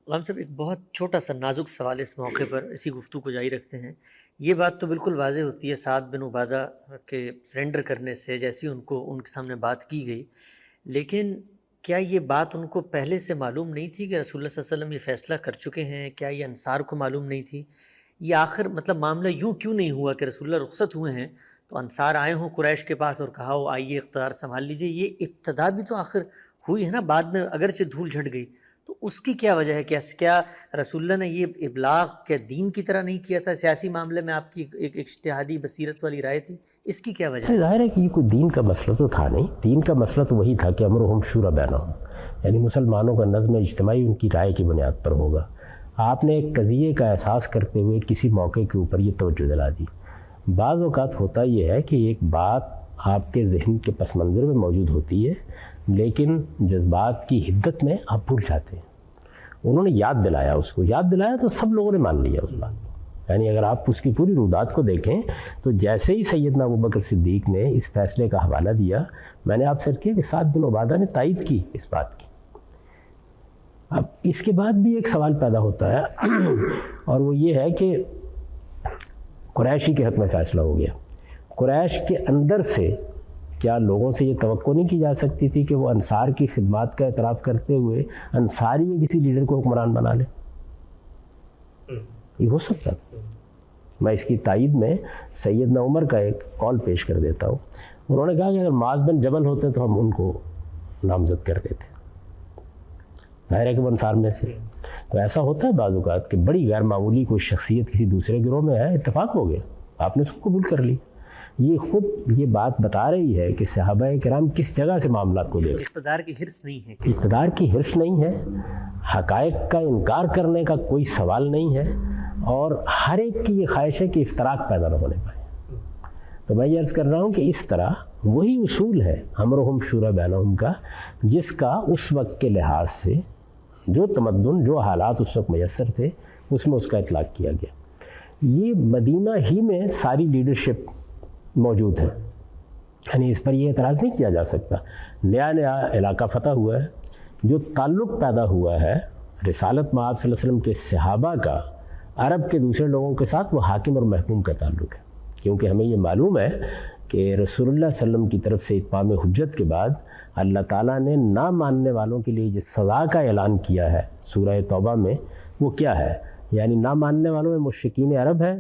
غلام صاحب ایک بہت چھوٹا سا نازک سوال اس موقع پر اسی گفتگو کو جاری رکھتے ہیں۔ یہ بات تو بالکل واضح ہوتی ہے سعد بن عبادہ کے سرنڈر کرنے سے، جیسی ان کے سامنے بات کی گئی، لیکن کیا یہ بات ان کو پہلے سے معلوم نہیں تھی کہ رسول اللہ صلی اللہ علیہ وسلم یہ فیصلہ کر چکے ہیں؟ کیا یہ انصار کو معلوم نہیں تھی؟ یہ آخر مطلب معاملہ یوں کیوں نہیں ہوا کہ رسول اللہ رخصت ہوئے ہیں تو انصار آئے ہوں قریش کے پاس اور کہا ہو آئیے اقتدار سنبھال لیجئے؟ یہ ابتدا بھی تو آخر ہوئی ہے نا، بعد میں اگرچہ دھول جھٹ گئی، تو اس کی کیا وجہ ہے؟ کیا رسول اللہ نے یہ ابلاغ کیا دین کی طرح نہیں کیا تھا؟ سیاسی معاملے میں آپ کی ایک اجتہادی بصیرت والی رائے تھی، اس کی کیا وجہ ہے؟ ظاہر ہے کہ یہ کوئی دین کا مسئلہ تو تھا نہیں، دین کا مسئلہ تو وہی تھا کہ امرہم شورا بینہم، یعنی مسلمانوں کا نظم اجتماعی ان کی رائے کی بنیاد پر ہوگا۔ آپ نے ایک قضیے کا احساس کرتے ہوئے کسی موقع کے اوپر یہ توجہ دلا دی۔ بعض اوقات ہوتا یہ ہے کہ ایک بات آپ کے ذہن کے پس منظر میں موجود ہوتی ہے لیکن جذبات کی حدت میں آپ بھول جاتے ہیں۔ انہوں نے یاد دلایا، اس کو یاد دلایا تو سب لوگوں نے مان لیا اس بات کو۔ یعنی اگر آپ اس کی پوری رودات کو دیکھیں تو جیسے ہی سیدنا ابوبکر صدیق نے اس فیصلے کا حوالہ دیا، میں نے آپ سے کیا کہ سعد بن عبادہ نے تائید کی اس بات کی۔ اب اس کے بعد بھی ایک سوال پیدا ہوتا ہے اور وہ یہ ہے کہ قریشی کے حق میں فیصلہ ہو گیا، قریش کے اندر سے کیا لوگوں سے یہ توقع نہیں کی جا سکتی تھی کہ وہ انصار کی خدمات کا اعتراف کرتے ہوئے انصاری کسی لیڈر کو حکمران بنا لے؟ یہ ہو سکتا تھا۔ میں اس کی تائید میں سیدنا عمر کا ایک قول پیش کر دیتا ہوں۔ انہوں نے کہا کہ اگر معاذ بن جبل ہوتے تو ہم ان کو نامزد کر دیتے، ظاہر ہے کہ وہ انصار میں سے۔ تو ایسا ہوتا ہے بعض اوقات کہ بڑی غیر معمولی کوئی شخصیت کسی دوسرے گروہ میں ہے، اتفاق ہو گیا، آپ نے اس کو قبول کر لی۔ یہ خود یہ بات بتا رہی ہے کہ صحابہ کرام کس جگہ سے معاملات کو دیکھ، اقتدار کی حرص نہیں ہے، اقتدار کی حرص نہیں ہے، حقائق کا انکار کرنے کا کوئی سوال نہیں ہے، اور ہر ایک کی یہ خواہش ہے کہ افتراق پیدا نہ ہونے پائے۔ تو میں یہ عرض کر رہا ہوں کہ اس طرح وہی اصول ہے امرہم شورا بینہم کا، جس کا اس وقت کے لحاظ سے جو تمدن، جو حالات اس وقت میسر تھے، اس میں اس کا اطلاق کیا گیا۔ یہ مدینہ ہی میں ساری لیڈرشپ موجود ہے، یعنی اس پر یہ اعتراض نہیں کیا جا سکتا۔ نیا علاقہ فتح ہوا ہے، جو تعلق پیدا ہوا ہے رسالت مآب صلی اللہ علیہ وسلم کے صحابہ کا عرب کے دوسرے لوگوں کے ساتھ، وہ حاکم اور محکوم کا تعلق ہے، کیونکہ ہمیں یہ معلوم ہے کہ رسول اللہ صلی اللہ علیہ وسلم کی طرف سے اتمام حجت کے بعد اللہ تعالیٰ نے نہ ماننے والوں کے لیے جس سزا کا اعلان کیا ہے سورہ توبہ میں، وہ کیا ہے؟ یعنی نہ ماننے والوں میں مشرکین عرب ہیں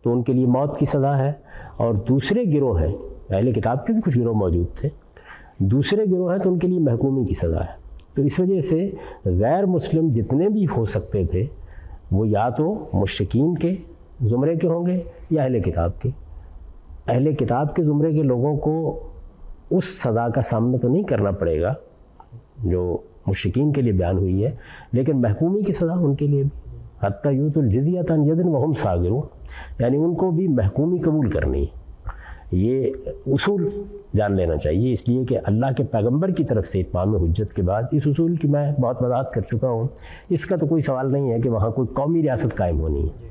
تو ان کے لیے موت کی سزا ہے، اور دوسرے گروہ ہیں، اہل کتاب کے بھی کچھ گروہ موجود تھے، دوسرے گروہ ہیں تو ان کے لیے محکومی کی سزا ہے۔ تو اس وجہ سے غیر مسلم جتنے بھی ہو سکتے تھے وہ یا تو مشرکین کے زمرے کے ہوں گے یا اہل کتاب کے۔ اہل کتاب کے زمرے کے لوگوں کو اس سزا کا سامنا تو نہیں کرنا پڑے گا جو مشرکین کے لیے بیان ہوئی ہے، لیکن محکومی کی سزا ان کے لیے بھی، حتیٰ یؤت الجزیۃ عن ید وہم صاغرون، یعنی ان کو بھی محکومی قبول کرنی ہے۔ یہ اصول جان لینا چاہیے، اس لیے کہ اللہ کے پیغمبر کی طرف سے اتمام حجت کے بعد اس اصول کی میں بہت وضاحت کر چکا ہوں۔ اس کا تو کوئی سوال نہیں ہے کہ وہاں کوئی قومی ریاست قائم ہونی ہے،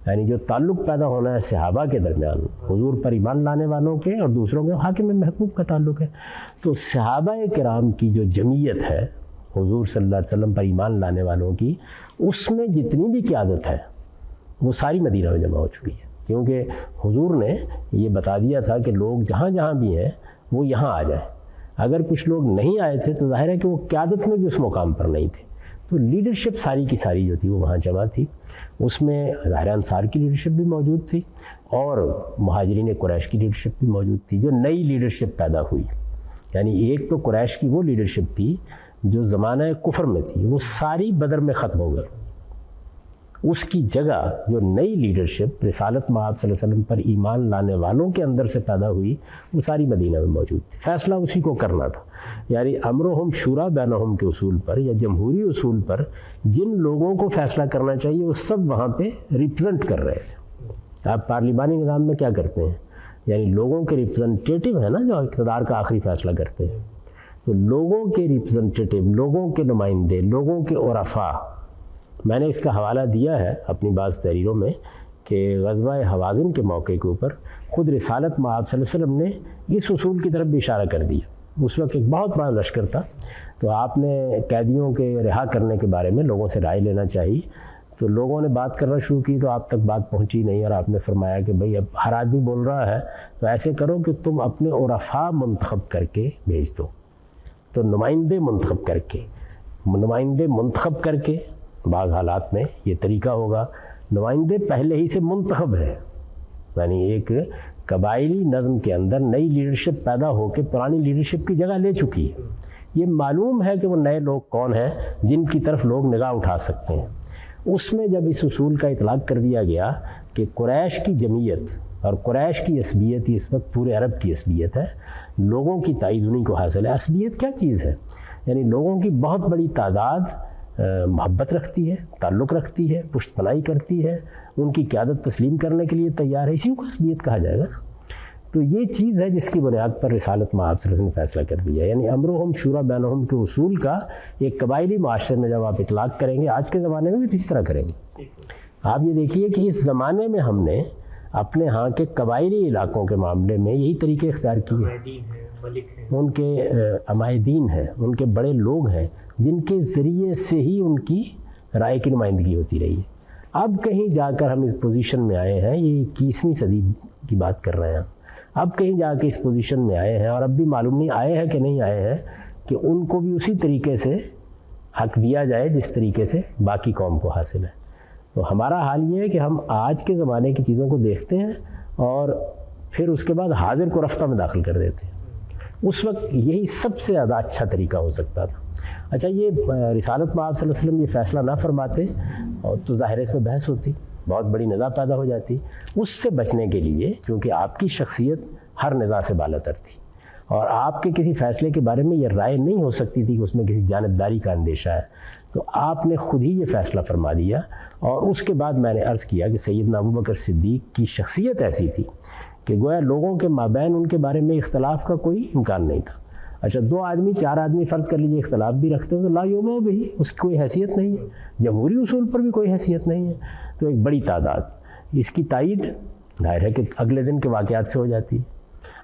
یعنی جو تعلق پیدا ہونا ہے صحابہ کے درمیان، حضور پر ایمان لانے والوں کے اور دوسروں کے حاکم محکوم کا تعلق ہے۔ تو صحابہ کرام کی جو جمعیت ہے حضور صلی اللہ علیہ وسلم پر ایمان لانے والوں کی، اس میں جتنی بھی قیادت ہے وہ ساری مدینہ میں جمع ہو چکی ہے، کیونکہ حضور نے یہ بتا دیا تھا کہ لوگ جہاں جہاں بھی ہیں وہ یہاں آ جائیں۔ اگر کچھ لوگ نہیں آئے تھے تو ظاہر ہے کہ وہ قیادت میں بھی اس مقام پر نہیں تھے، تو لیڈرشپ ساری کی ساری جو تھی وہ وہاں جمع تھی۔ اس میں ظاہر انصار کی لیڈرشپ بھی موجود تھی اور مہاجرین قریش کی لیڈرشپ بھی موجود تھی، جو نئی لیڈرشپ پیدا ہوئی۔ یعنی ایک تو قریش کی وہ لیڈرشپ تھی جو زمانہ کفر میں تھی، وہ ساری بدر میں ختم ہو گئی۔ اس کی جگہ جو نئی لیڈرشپ رسالت مآب صلی اللہ علیہ وسلم پر ایمان لانے والوں کے اندر سے پیدا ہوئی، وہ ساری مدینہ میں موجود تھی۔ فیصلہ اسی کو کرنا تھا، یعنی امرہم شورا بینہم کے اصول پر یا جمہوری اصول پر جن لوگوں کو فیصلہ کرنا چاہیے وہ سب وہاں پہ ریپرزنٹ کر رہے تھے۔ آپ پارلیمانی نظام میں کیا کرتے ہیں؟ یعنی لوگوں کے ریپرزنٹیٹیو ہیں نا جو اقتدار کا آخری فیصلہ کرتے ہیں، تو لوگوں کے ریپرزنٹیٹیو، لوگوں کے نمائندے، لوگوں کے عرفاء۔ میں نے اس کا حوالہ دیا ہے اپنی بعض تحریروں میں کہ غزوہ حوازن کے موقع کے اوپر خود رسالت مآب صلی اللہ علیہ وسلم نے اس اصول کی طرف بھی اشارہ کر دیا۔ اس وقت ایک بہت بڑا لشکر تھا، تو تو آپ نے قیدیوں کے رہا کرنے کے بارے میں لوگوں سے رائے لینا چاہیے. تو لوگوں نے بات کرنا شروع کی تو آپ تک بات پہنچی نہیں، اور آپ نے فرمایا کہ بھئی اب ہر آدمی بول رہا ہے تو ایسے کرو کہ تم اپنے عرفاء منتخب کر کے بھیج دو. تو نمائندے منتخب کر کے بعض حالات میں یہ طریقہ ہوگا. نمائندے پہلے ہی سے منتخب ہے، یعنی ایک قبائلی نظم کے اندر نئی لیڈرشپ پیدا ہو کے پرانی لیڈرشپ کی جگہ لے چکی ہے. یہ معلوم ہے کہ وہ نئے لوگ کون ہیں جن کی طرف لوگ نگاہ اٹھا سکتے ہیں. اس میں جب اس اصول کا اطلاق کر دیا گیا کہ قریش کی جمعیت اور قریش کی عصبیت اس وقت پورے عرب کی عصبیت ہے، لوگوں کی تائید انہیں کو حاصل ہے. عصبیت کیا چیز ہے؟ یعنی لوگوں کی بہت بڑی تعداد محبت رکھتی ہے، تعلق رکھتی ہے، پشت پناہی کرتی ہے، ان کی قیادت تسلیم کرنے کے لیے تیار ہے، اسی کو عصبیت کہا جائے گا. تو یہ چیز ہے جس کی بنیاد پر رسالت مآب صلی اللہ علیہ وسلم نے فیصلہ کر دیا. یعنی امرہم شورا بینہم کے اصول کا ایک قبائلی معاشرے میں جب آپ اطلاق کریں گے، آج کے زمانے میں بھی اسی طرح کریں گے. آپ یہ دیکھیے کہ اس زمانے میں ہم نے اپنے ہاں کے قبائلی علاقوں کے معاملے میں یہی طریقے اختیار کیے. ان کے عمائدین ہیں، ان کے بڑے لوگ ہیں جن کے ذریعے سے ہی ان کی رائے کی نمائندگی ہوتی رہی ہے. اب کہیں جا کر ہم اس پوزیشن میں آئے ہیں، یہ 21ویں صدی کی بات کر رہے ہیں، اب کہیں جا کے اس پوزیشن میں آئے ہیں، اور اب بھی معلوم نہیں آئے ہیں کہ نہیں آئے ہیں کہ ان کو بھی اسی طریقے سے حق دیا جائے جس طریقے سے باقی قوم کو حاصل ہے. تو ہمارا حال یہ ہے کہ ہم آج کے زمانے کی چیزوں کو دیکھتے ہیں اور پھر اس کے بعد حاضر کو رفتہ میں داخل کر دیتے ہیں. اس وقت یہی سب سے زیادہ اچھا طریقہ ہو سکتا تھا. اچھا، یہ رسالت مآب صلی اللہ علیہ وسلم یہ فیصلہ نہ فرماتے اور تو ظاہر اس میں بحث ہوتی، بہت بڑی نزاع پیدا ہو جاتی. اس سے بچنے کے لیے کیونکہ آپ کی شخصیت ہر نزاع سے بالاتر تھی اور آپ کے کسی فیصلے کے بارے میں یہ رائے نہیں ہو سکتی تھی کہ اس میں کسی جانبداری کا اندیشہ ہے، تو آپ نے خود ہی یہ فیصلہ فرما دیا. اور اس کے بعد میں نے عرض کیا کہ سیدنا ابوبکر صدیق کی شخصیت ایسی تھی کہ گویا لوگوں کے مابین ان کے بارے میں اختلاف کا کوئی امکان نہیں تھا. اچھا، 2 آدمی 4 آدمی فرض کر لیجیے اختلاف بھی رکھتے ہو تو لا یوم بھی اس کی کوئی حیثیت نہیں ہے، جمہوری اصول پر بھی کوئی حیثیت نہیں ہے. تو ایک بڑی تعداد اس کی تائید ظاہر ہے کہ اگلے دن کے واقعات سے ہو جاتی ہے.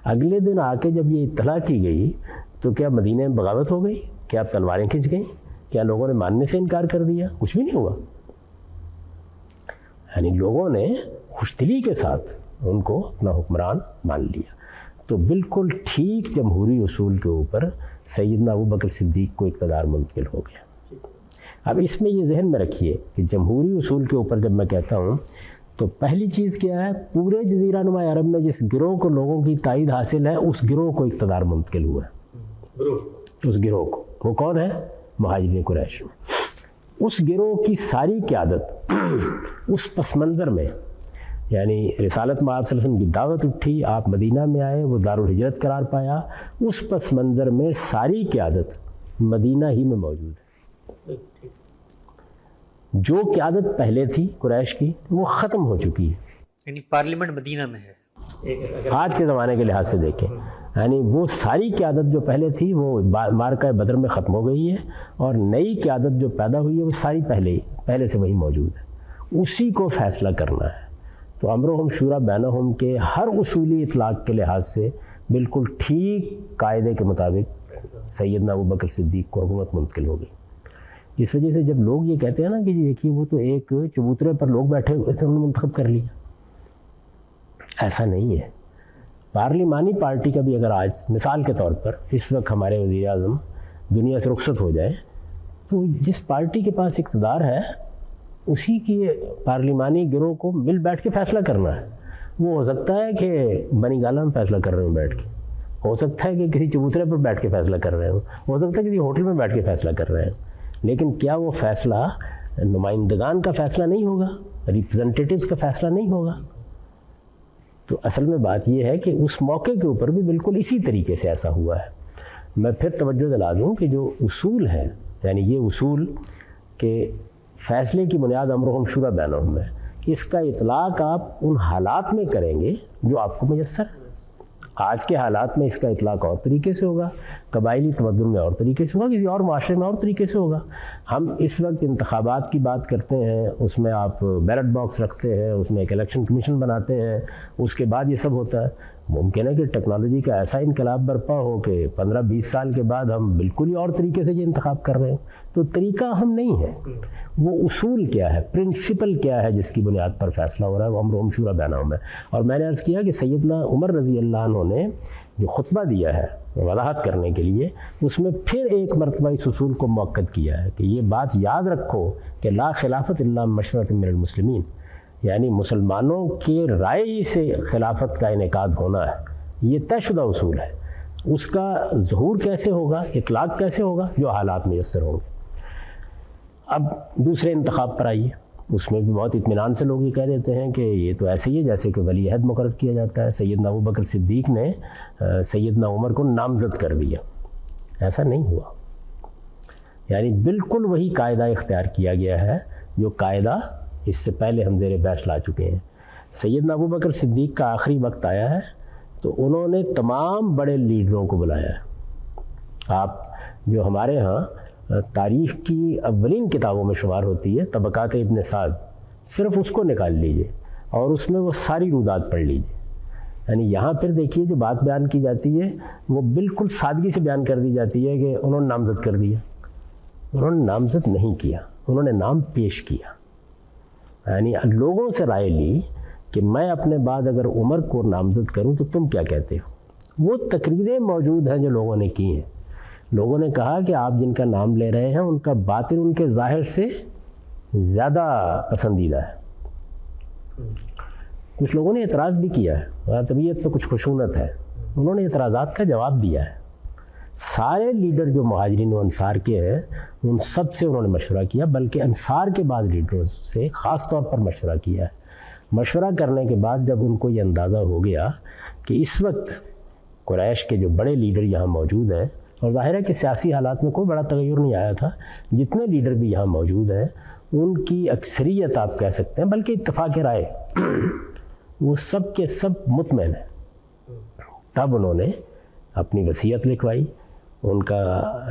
اگلے دن آ کے جب یہ اطلاع کی گئی تو کیا مدینہ میں بغاوت ہو گئی؟ کیا اب تلواریں کھنچ گئیں؟ کیا لوگوں نے ماننے سے انکار کر دیا؟ کچھ بھی نہیں ہوا. یعنی لوگوں نے خوش دلی کے ساتھ ان کو اپنا حکمران مان لیا. تو بالکل ٹھیک جمہوری اصول کے اوپر سیدنا ابوبکر صدیق کو اقتدار منتقل ہو گیا. اب اس میں یہ ذہن میں رکھیے کہ جمہوری اصول کے اوپر جب میں کہتا ہوں تو پہلی چیز کیا ہے، پورے جزیرہ نما عرب میں جس گروہ کو لوگوں کی تائید حاصل ہے اس گروہ کو اقتدار منتقل ہوا ہے. اس گروہ کو، وہ کون ہے؟ مہاجرین قریش. اس گروہ کی ساری قیادت اس پس منظر میں، یعنی رسالت مآب صلی اللہ علیہ وسلم کی دعوت اٹھی، آپ مدینہ میں آئے، وہ دارالہجرت قرار پایا، اس پس منظر میں ساری قیادت مدینہ ہی میں موجود ہے. جو قیادت پہلے تھی قریش کی وہ ختم ہو چکی ہے، یعنی پارلیمنٹ مدینہ میں ہے آج کے زمانے کے لحاظ سے دیکھیں. یعنی وہ ساری قیادت جو پہلے تھی وہ معرکہ بدر میں ختم ہو گئی ہے، اور نئی قیادت جو پیدا ہوئی ہے وہ ساری پہلے سے وہی موجود ہے. اسی کو فیصلہ کرنا ہے. تو امرہم شورا بینہم کے ہر اصولی اطلاق کے لحاظ سے بالکل ٹھیک قاعدے کے مطابق سیدنا ابوبکر صدیق کو حکومت منتقل ہو گئی. اس وجہ سے جب لوگ یہ کہتے ہیں نا کہ دیکھیے وہ تو ایک چبوترے پر لوگ بیٹھے ہوئے تھے، انہوں نے منتخب کر لیا، ایسا نہیں ہے. پارلیمانی پارٹی کا بھی اگر آج مثال کے طور پر اس وقت ہمارے وزیر اعظم دنیا سے رخصت ہو جائے تو جس پارٹی کے پاس اقتدار ہے اسی کی پارلیمانی گروہ کو مل بیٹھ کے فیصلہ کرنا ہے. وہ ہو سکتا ہے کہ بنی گالہ میں فیصلہ کر رہے ہوں بیٹھ کے، ہو سکتا ہے کہ کسی چبوترے پر بیٹھ کے فیصلہ کر رہے ہوں، ہو سکتا ہے کسی ہوٹل میں بیٹھ کے فیصلہ کر رہے ہوں، لیکن کیا وہ فیصلہ نمائندگان کا فیصلہ نہیں ہوگا، ریپرزنٹیٹیوز کا فیصلہ نہیں ہوگا؟ تو اصل میں بات یہ ہے کہ اس موقع کے اوپر بھی بالکل اسی طریقے سے ایسا ہوا ہے. میں پھر توجہ دلا دوں کہ جو اصول ہے، یعنی یہ اصول کہ فیصلے کی بنیاد امرہم شورا بینہم ہے، اس کا اطلاق آپ ان حالات میں کریں گے جو آپ کو میسر ہے. آج کے حالات میں اس کا اطلاق اور طریقے سے ہوگا، قبائلی تمدن میں اور طریقے سے ہوگا، کسی اور معاشرے میں اور طریقے سے ہوگا. ہم اس وقت انتخابات کی بات کرتے ہیں، اس میں آپ بیلٹ باکس رکھتے ہیں، اس میں ایک الیکشن کمیشن بناتے ہیں، اس کے بعد یہ سب ہوتا ہے. ممکن ہے کہ ٹیکنالوجی کا ایسا انقلاب برپا ہو کہ 15-20 سال کے بعد ہم بالکل ہی اور طریقے سے یہ انتخاب کر رہے ہیں. تو طریقہ ہم نہیں ہے، وہ اصول کیا ہے، پرنسپل کیا ہے جس کی بنیاد پر فیصلہ ہو رہا ہے، وہ امر شورا بینہم ہے. اور میں نے عرض کیا کہ سیدنا عمر رضی اللہ عنہ نے جو خطبہ دیا ہے وضاحت کرنے کے لیے، اس میں پھر ایک مرتبہ اس اصول کو مؤکد کیا ہے کہ یہ بات یاد رکھو کہ لا خلافت الا مشورۃ من المسلمین، یعنی مسلمانوں کے رائے ہی سے خلافت کا انعقاد ہونا ہے. یہ طے شدہ اصول ہے. اس کا ظہور کیسے ہوگا، اطلاق کیسے ہوگا، جو حالات میسر ہوں گے. اب دوسرے انتخاب پر آئیے. اس میں بھی بہت اطمینان سے لوگ یہ کہہ دیتے ہیں کہ یہ تو ایسے ہی ہے جیسے کہ ولی عہد مقرر کیا جاتا ہے. سیدنا ابوبکر صدیق نے سیدنا عمر کو نامزد کر دیا. ایسا نہیں ہوا. یعنی بالکل وہی قاعدہ اختیار کیا گیا ہے جو قاعدہ اس سے پہلے ہم زیر بحث لا چکے ہیں. سیدنا ابوبکر صدیق کا آخری وقت آیا ہے تو انہوں نے تمام بڑے لیڈروں کو بلایا ہے. آپ جو ہمارے ہاں تاریخ کی اولین کتابوں میں شمار ہوتی ہے طبقات ابن سعد، صرف اس کو نکال لیجئے اور اس میں وہ ساری رودات پڑھ لیجئے. یعنی یہاں پھر دیکھیے جو بات بیان کی جاتی ہے وہ بالکل سادگی سے بیان کر دی جاتی ہے کہ انہوں نے نامزد کر دیا. انہوں نے نامزد نہیں کیا، انہوں نے نام پیش کیا. یعنی لوگوں سے رائے لی کہ میں اپنے بعد اگر عمر کو نامزد کروں تو تم کیا کہتے ہو. وہ تقریریں موجود ہیں جو لوگوں نے کی ہیں. لوگوں نے کہا کہ آپ جن کا نام لے رہے ہیں ان کا باطن ان کے ظاہر سے زیادہ پسندیدہ ہے. کچھ لوگوں نے اعتراض بھی کیا ہے، طبیعت پہ کچھ خشونت ہے، انہوں نے اعتراضات کا جواب دیا ہے. سارے لیڈر جو مہاجرین و انصار کے ہیں ان سب سے انہوں نے مشورہ کیا، بلکہ انصار کے بعد لیڈروں سے خاص طور پر مشورہ کیا ہے. مشورہ کرنے کے بعد جب ان کو یہ اندازہ ہو گیا کہ اس وقت قریش کے جو بڑے لیڈر یہاں موجود ہیں، اور ظاہر ہے کہ سیاسی حالات میں کوئی بڑا تغیر نہیں آیا تھا، جتنے لیڈر بھی یہاں موجود ہیں ان کی اکثریت آپ کہہ سکتے ہیں، بلکہ اتفاق رائے وہ سب کے سب مطمئن ہیں. تب انہوں نے اپنی وصیت لکھوائی، ان کا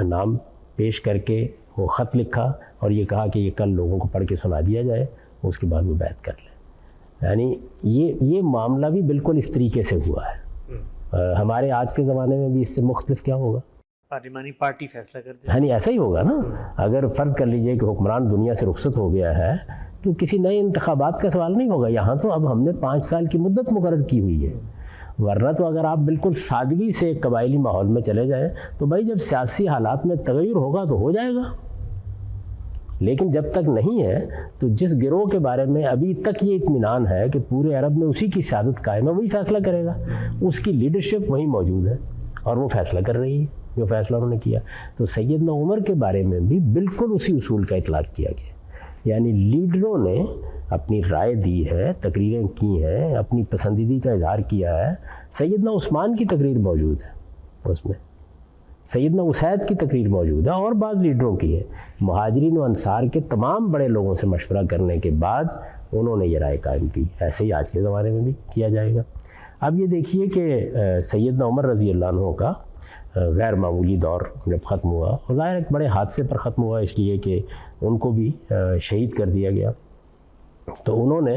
نام پیش کر کے وہ خط لکھا اور یہ کہا کہ یہ کل لوگوں کو پڑھ کے سنا دیا جائے، اس کے بعد وہ بیعت کر لیں. یعنی یہ معاملہ بھی بالکل اس طریقے سے ہوا ہے. ہمارے آج کے زمانے میں بھی اس سے مختلف کیا ہوگا؟ پارلیمانی پارٹی فیصلہ کر دے. یعنی ایسا ہی ہوگا نا. اگر فرض کر لیجئے کہ حکمران دنیا سے رخصت ہو گیا ہے تو کسی نئے انتخابات کا سوال نہیں ہوگا. یہاں تو اب ہم نے 5 سال کی مدت مقرر کی ہوئی ہے، ورنہ تو اگر آپ بالکل سادگی سے قبائلی ماحول میں چلے جائیں تو بھائی جب سیاسی حالات میں تغیر ہوگا تو ہو جائے گا. لیکن جب تک نہیں ہے تو جس گروہ کے بارے میں ابھی تک یہ اطمینان ہے کہ پورے عرب میں اسی کی سیادت قائم ہے، وہی فیصلہ کرے گا. اس کی لیڈرشپ وہی موجود ہے اور وہ فیصلہ کر رہی ہے جو فیصلہ انہوں نے کیا. تو سیدنا عمر کے بارے میں بھی بالکل اسی اصول کا اطلاق کیا گیا. یعنی لیڈروں نے اپنی رائے دی ہے، تقریریں کی ہیں، اپنی پسندیدگی کا اظہار کیا ہے. سیدنا عثمان کی تقریر موجود ہے، اس میں سیدنا اسید کی تقریر موجود ہے اور بعض لیڈروں کی ہے. مہاجرین و انصار کے تمام بڑے لوگوں سے مشورہ کرنے کے بعد انہوں نے یہ رائے قائم کی. ایسے ہی آج کے زمانے میں بھی کیا جائے گا. اب یہ دیکھیے کہ سیدنا عمر رضی اللہ عنہ کا غیر معمولی دور جب ختم ہوا، اور ظاہر ایک بڑے حادثے پر ختم ہوا اس لیے کہ ان کو بھی شہید کر دیا گیا. تو انہوں نے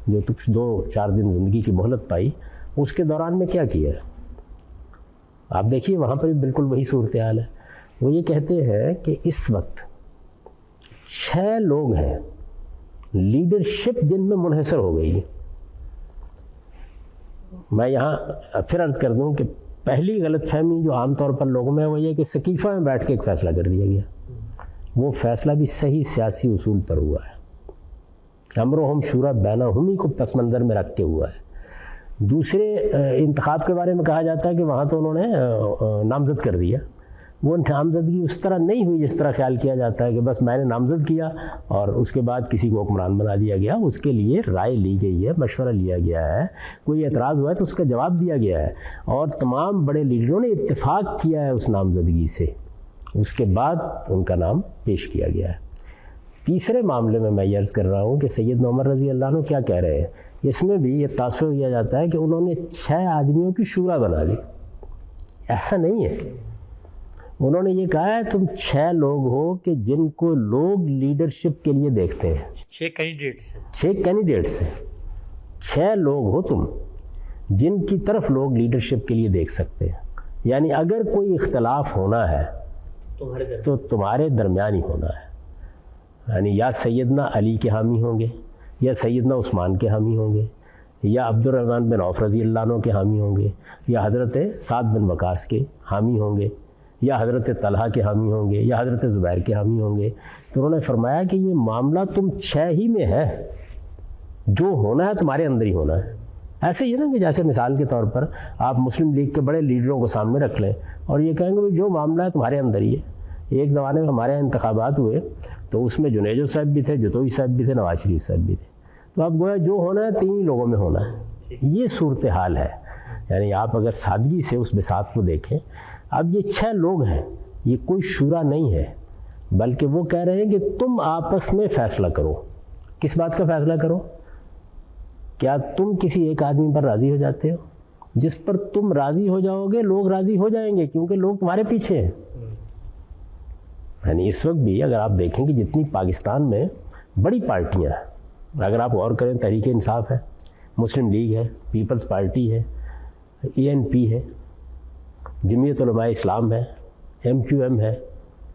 جو 2-4 دن زندگی کی مہلت پائی، اس کے دوران میں کیا کیا ہے آپ دیکھیے. وہاں پر بھی بالکل وہی صورتحال ہے. وہ یہ کہتے ہیں کہ اس وقت 6 لوگ ہیں لیڈرشپ جن میں منحصر ہو گئی ہے. میں یہاں پھر عرض کر دوں کہ پہلی غلط فہمی جو عام طور پر لوگوں میں وہ یہ کہ سقیفہ میں بیٹھ کے ایک فیصلہ کر دیا گیا. وہ فیصلہ بھی صحیح سیاسی اصول پر ہوا ہے. امرہم شورا بینہم ہی کو پس منظر میں رکھ کے ہوا ہے. دوسرے انتخاب کے بارے میں کہا جاتا ہے کہ وہاں تو انہوں نے نامزد کر دیا. وہ نامزدگی اس طرح نہیں ہوئی جس طرح خیال کیا جاتا ہے کہ بس میں نے نامزد کیا اور اس کے بعد کسی کو حکمران بنا دیا گیا. اس کے لیے رائے لی گئی ہے، مشورہ لیا گیا ہے، کوئی اعتراض ہوا ہے تو اس کا جواب دیا گیا ہے اور تمام بڑے لیڈروں نے اتفاق کیا ہے اس نامزدگی سے. اس کے بعد ان کا نام پیش کیا گیا ہے. تیسرے معاملے میں یہ عرض کر رہا ہوں کہ سیدنا عمر رضی اللہ عنہ کیا کہہ رہے ہیں. اس میں بھی یہ تاثر کیا جاتا ہے کہ انہوں نے 6 آدمیوں کی شورا بنا دی. ایسا نہیں ہے. انہوں نے یہ کہا ہے تم 6 لوگ ہو کہ جن کو لوگ لیڈرشپ کے لیے دیکھتے ہیں. 6 کینڈیڈیٹس ہیں. 6 کینڈیڈیٹس ہیں. 6 لوگ ہو تم جن کی طرف لوگ لیڈرشپ کے لیے دیکھ سکتے ہیں. یعنی اگر کوئی اختلاف ہونا ہے تو تمہارے درمیان ہی ہونا ہے. یعنی یا سیدنا علی کے حامی ہوں گے، یا سیدنا عثمان کے حامی ہوں گے، یا عبد الرحمن بن عوف رضی اللہ عنہ کے حامی ہوں گے، یا حضرت سعد بن وقاص کے حامی ہوں گے، یا حضرت طلحہ کے حامی ہوں گے، یا حضرت زبیر کے حامی ہوں گے. تو انہوں نے فرمایا کہ یہ معاملہ تم 6 ہی میں ہے، جو ہونا ہے تمہارے اندر ہی ہونا ہے. ایسے ہی ہے نا کہ جیسے مثال کے طور پر آپ مسلم لیگ کے بڑے لیڈروں کو سامنے رکھ لیں اور یہ کہیں گے بھائی جو معاملہ ہے تمہارے اندر ہی ہے. ایک زمانے میں ہمارے یہاں انتخابات ہوئے تو اس میں جنیجو صاحب بھی تھے، جتوئی صاحب بھی تھے، نواز شریف صاحب بھی تھے. تو اب گویا جو ہونا ہے 3 ہی لوگوں میں ہونا ہے. یہ صورتحال ہے. یعنی آپ اگر سادگی سے اس بساط کو دیکھیں، اب یہ 6 لوگ ہیں، یہ کوئی شورا نہیں ہے، بلکہ وہ کہہ رہے ہیں کہ تم آپس میں فیصلہ کرو. کس بات کا فیصلہ کرو؟ کیا تم کسی ایک آدمی پر راضی ہو جاتے ہو؟ جس پر تم راضی ہو جاؤ گے لوگ راضی ہو جائیں گے، کیونکہ لوگ تمہارے پیچھے ہیں. یعنی اس وقت بھی اگر آپ دیکھیں کہ جتنی پاکستان میں بڑی پارٹیاں ہیں، اگر آپ غور کریں، تحریک انصاف ہے، مسلم لیگ ہے، پیپلز پارٹی ہے، ANP ہے، جمعیت علماء اسلام ہے، MQM ہے،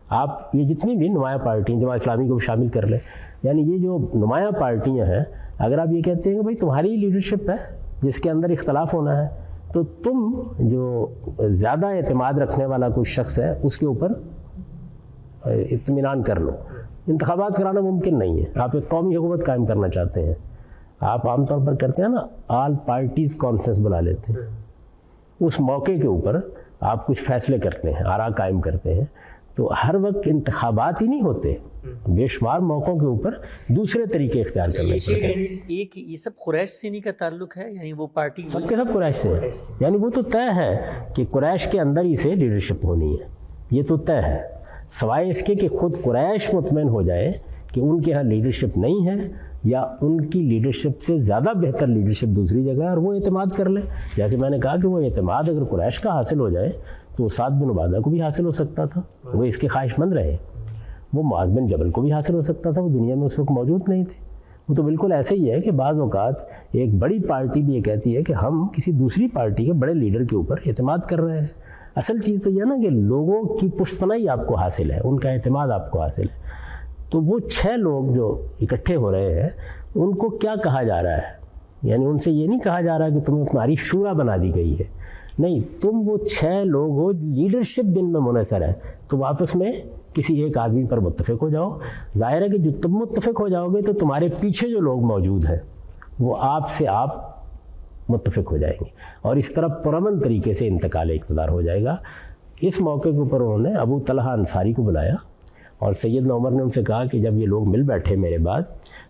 آپ یہ جتنی بھی نمایاں پارٹیاں، جماعت اسلامی کو بھی شامل کر لیں، یعنی یہ جو نمایاں پارٹیاں ہیں، اگر آپ یہ کہتے ہیں کہ بھائی تمہاری لیڈرشپ ہے جس کے اندر اختلاف ہونا ہے، تو تم جو زیادہ اعتماد رکھنے والا کوئی شخص ہے اس کے اوپر اطمینان کر لو. انتخابات کرانا ممکن نہیں ہے. آپ ایک قومی حکومت قائم کرنا چاہتے ہیں، آپ عام طور پر کرتے ہیں نا، آل پارٹیز کانفرنس بلا لیتے ہیں. اس موقع کے اوپر آپ کچھ فیصلے کرتے ہیں، آراء قائم کرتے ہیں. تو ہر وقت انتخابات ہی نہیں ہوتے، بے شمار موقعوں کے اوپر دوسرے طریقے اختیار کرنے پڑتے ہیں. ایک یہ سب قریش سے نہیں کا تعلق ہے، یعنی وہ پارٹی سب کے سب قریش سے ہے. یعنی وہ تو طے ہے کہ قریش کے اندر ہی سے لیڈرشپ ہونی ہے، یہ تو طے ہے. سوائے اس کے کہ خود قریش مطمئن ہو جائے کہ ان کے ہاں لیڈرشپ نہیں ہے، یا ان کی لیڈرشپ سے زیادہ بہتر لیڈرشپ دوسری جگہ ہے، اور وہ اعتماد کر لیں. جیسے میں نے کہا کہ وہ اعتماد اگر قریش کا حاصل ہو جائے تو سعد بن عبادہ کو بھی حاصل ہو سکتا تھا، وہ اس کے خواہش مند رہے. وہ معاذ بن جبل کو بھی حاصل ہو سکتا تھا، وہ دنیا میں اس وقت موجود نہیں تھے. وہ تو بالکل ایسے ہی ہے کہ بعض اوقات ایک بڑی پارٹی بھی یہ کہتی ہے کہ ہم کسی دوسری پارٹی کے بڑے لیڈر کے اوپر اعتماد کر رہے ہیں. اصل چیز تو یہ نا کہ لوگوں کی پشت پناہی آپ کو حاصل ہے، ان کا اعتماد آپ کو حاصل ہے. تو وہ 6 لوگ جو اکٹھے ہو رہے ہیں ان کو کیا کہا جا رہا ہے؟ یعنی ان سے یہ نہیں کہا جا رہا کہ تمہیں تمہاری شورا بنا دی گئی ہے، نہیں، تم وہ 6 لوگ ہو، لیڈرشپ جن میں منحصر ہے، تم آپس میں کسی ایک آدمی پر متفق ہو جاؤ. ظاہر ہے کہ جو تم متفق ہو جاؤ گے تو تمہارے پیچھے جو لوگ موجود ہیں وہ آپ سے آپ متفق ہو جائیں گے، اور اس طرح پرامن طریقے سے انتقال اقتدار ہو جائے گا. اس موقع کے اوپر انہوں نے ابو طلحہ انصاری کو بلایا، اور سیدنا عمر نے ان سے کہا کہ جب یہ لوگ مل بیٹھے میرے بعد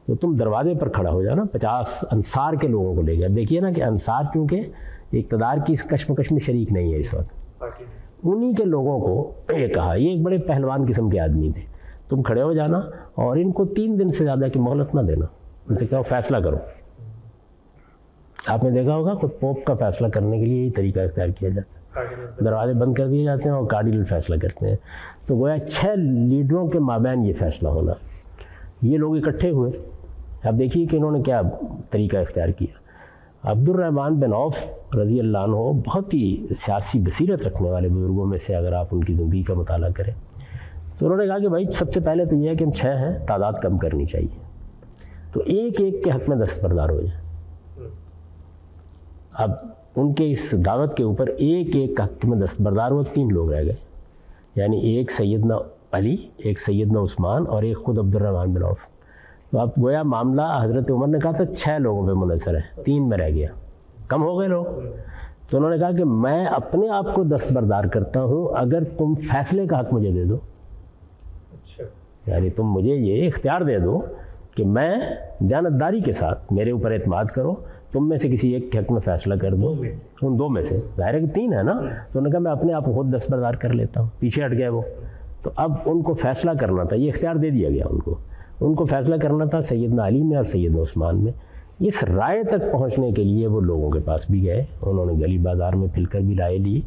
تو تم دروازے پر کھڑا ہو جانا. 50 انصار کے لوگوں کو لے گئے. اب دیکھیے نا کہ انصار کیونکہ اقتدار کی اس کشمکش میں شریک نہیں ہے اس وقت، انہی کے لوگوں کو یہ کہا. یہ ایک بڑے پہلوان قسم کے آدمی تھے. تم کھڑے ہو جانا اور ان کو 3 دن سے زیادہ کی مہلت نہ دینا. ان سے کہو فیصلہ کرو. آپ نے دیکھا ہوگا خود پوپ کا فیصلہ کرنے کے لیے یہی طریقہ اختیار کیا جاتا ہے، دروازے بند کر دیے جاتے ہیں اور کارڈینل فیصلہ کرتے ہیں. تو گویا 6 لیڈروں کے مابین یہ فیصلہ ہونا. یہ لوگ اکٹھے ہوئے. اب دیکھیے کہ انہوں نے کیا طریقہ اختیار کیا. عبد الرحمن بن عوف رضی اللہ عنہ بہت ہی سیاسی بصیرت رکھنے والے بزرگوں میں سے اگر آپ ان کی زندگی کا مطالعہ کریں تو انہوں نے کہا کہ بھائی سب سے پہلے تو یہ ہے کہ ہم 6 ہیں، تعداد کم کرنی چاہیے، تو ایک ایک کے حق میں دستبردار ہو جائیں. اب ان کے اس دعوت کے اوپر ایک ایک حق میں دستبردار ہوئے 3 لوگ رہ گئے. یعنی ایک سیدنا علی، ایک سیدنا عثمان اور ایک خود عبد الرحمن بن عوف. تو اب گویا معاملہ حضرت عمر نے کہا تھا 6 لوگوں پہ منحصر ہے، 3 میں رہ گیا، کم ہو گئے لوگ. تو انہوں نے کہا کہ میں اپنے آپ کو دستبردار کرتا ہوں اگر تم فیصلے کا حق مجھے دے دو. یعنی تم مجھے یہ اختیار دے دو کہ میں دیانتداری کے ساتھ، میرے اوپر اعتماد کرو، تم میں سے کسی ایک کے حق میں فیصلہ کر دو. ان 2 میں سے ظاہر ہے کہ 3 ہے نا. تو انہوں نے کہا میں اپنے آپ کو خود دستبردار کر لیتا ہوں. پیچھے ہٹ گئے وہ. تو اب ان کو فیصلہ کرنا تھا، یہ اختیار دے دیا گیا ان کو فیصلہ کرنا تھا سیدنا علی میں اور سیدنا عثمان میں. اس رائے تک پہنچنے کے لیے وہ لوگوں کے پاس بھی گئے، انہوں نے گلی بازار میں پھر کر بھی رائے لی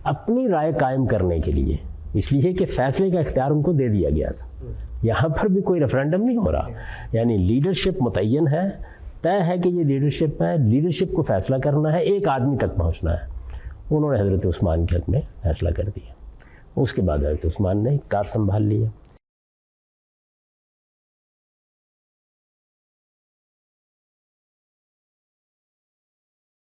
اپنی رائے قائم کرنے کے لیے، اس لیے کہ فیصلے کا اختیار ان کو دے دیا گیا تھا. یہاں پر بھی کوئی ریفرینڈم نہیں ہو رہا، یعنی لیڈرشپ متعین ہے طے ہے کہ یہ لیڈرشپ ہے، لیڈرشپ کو فیصلہ کرنا ہے، ایک آدمی تک پہنچنا ہے۔ انہوں نے حضرت عثمان کے حق میں فیصلہ کر دیا۔ اس کے بعد حضرت عثمان نے کار سنبھال لیا۔